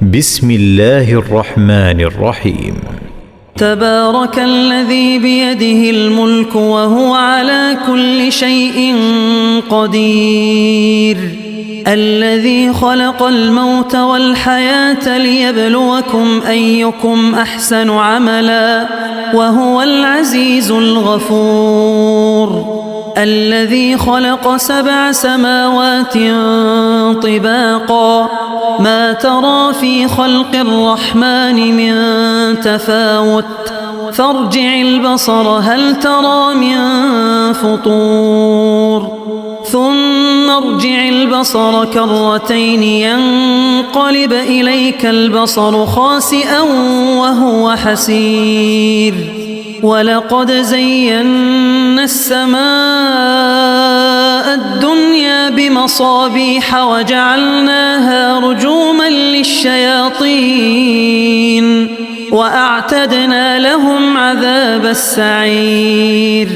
بسم الله الرحمن الرحيم. تبارك الذي بيده الملك وهو على كل شيء قدير، الذي خلق الموت والحياة ليبلوكم أيكم أحسن عملا وهو العزيز الغفور، الذي خلق 7 سماوات طباقا ما ترى في خلق الرحمن من تفاوت فارجع البصر هل ترى من فطور ثم ارجع البصر كرتين ينقلب إليك البصر خاسئا وهو حسير، ولقد زينا السماء الدنيا بمصابيح وجعلناها رجوما للشياطين وأعتدنا لهم عذاب السعير،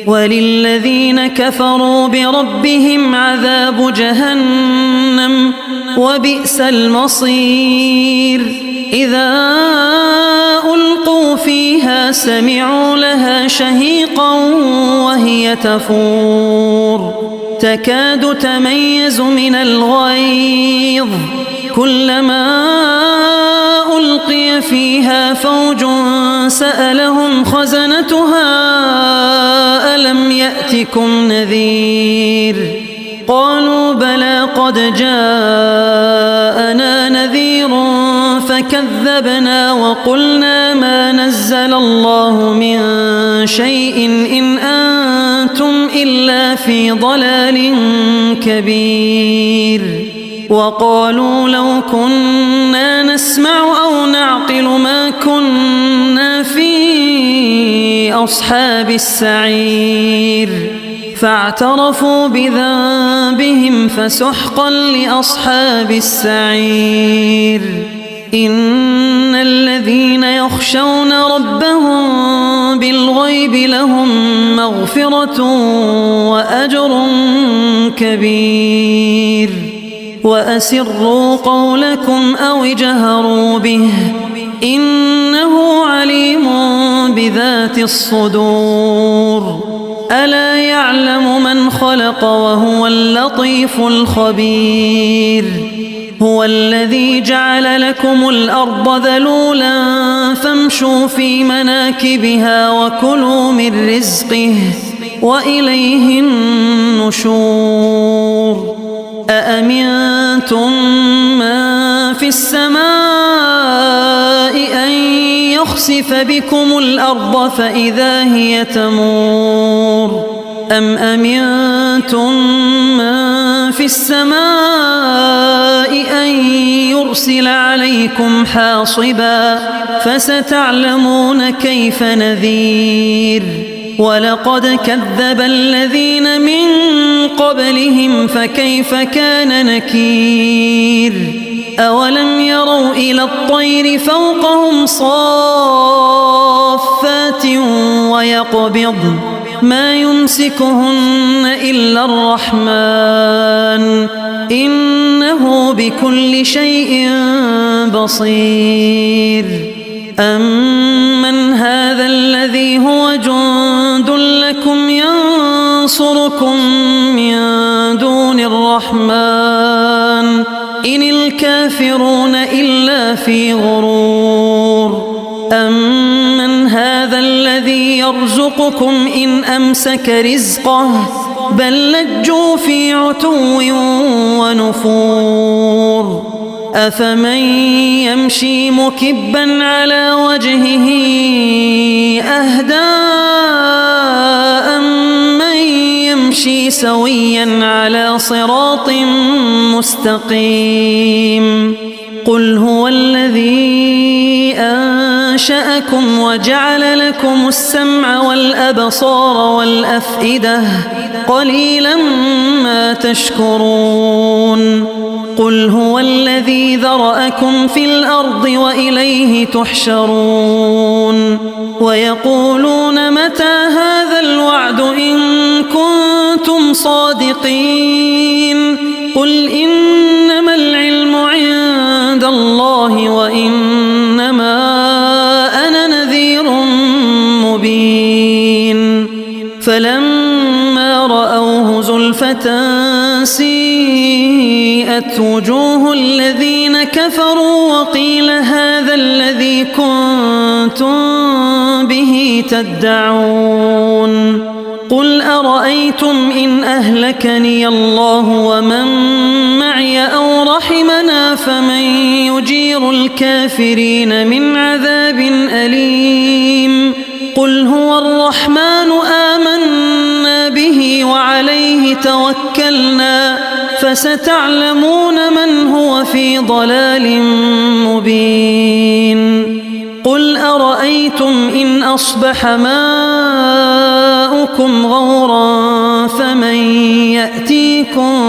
وللذين كفروا بربهم عذاب جهنم وبئس المصير، إذا ألقوا فيها سمعوا لها شهيقا وهي تفور تكاد تميز من الغيظ، كلما ألقي فيها فوج سألهم خزنتها ألم يأتكم نذير، قالوا بلى قد جاءنا نذير فكذبنا وقلنا ما نزل الله من شيء إن أنتم إلا في ضلال كبير، وقالوا لو كنا نسمع أو نعقل ما كنا في أصحاب السعير، فاعترفوا بذنبهم فسحقا لأصحاب السعير، إن الذين يخشون ربهم بالغيب لهم مغفرة وأجر كبير، وأسروا قولكم أو اجهروا به إنه عليم بذات الصدور، ألا يعلم من خلق وهو اللطيف الخبير، هو الذي جعل لكم الأرض ذلولا فامشوا في مناكبها وكلوا من رزقه وإليه النشور، أأمنتم من في السماء أن يخسف بكم الأرض فإذا هي تمور، أم أمنتم من في السماء أن يرسل عليكم حاصبا فستعلمون كيف نذير، ولقد كذب الذين من قبلهم فكيف كان نكير، أولم يروا إلى الطير فوقهم صافات ويقبضن ما يمسكهن إلا الرحمن إنه بكل شيء بصير، أمن هذا الذي هو جند لكم ينصركم من دون الرحمن إن الكافرون إلا في غرور، أمن هذا الذي يرزقكم إن أمسك رزقه بل لجوا في عتو ونفور، أفمن يمشي مكبا على وجهه أهدى أمن يمشي سويا على صراط مستقيم، قل هو الذي أنشأكم وجعل لكم السمع والأبصار والأفئدة قليلا ما تشكرون، قل هو الذي ذرأكم في الأرض وإليه تحشرون، ويقولون متى هذا الوعد إن كنتم صادقين، قل إنما العلم عند الله وإنما أنا نذير مبين فلما رأوه زلفة سيئت وجوه الذين كفروا وقيل هذا الذي كنتم به تدعون قل أرأيتم إن أهلكني الله ومن معي أو رحمنا فمن يجير الكافرين من عذاب أليم قل هو الرحمن آمنا به وعليه توكلنا فستعلمون من هو في ضلال مبين قل أرأيتم إن أصبح ماؤكم غورا فمن يأتيكم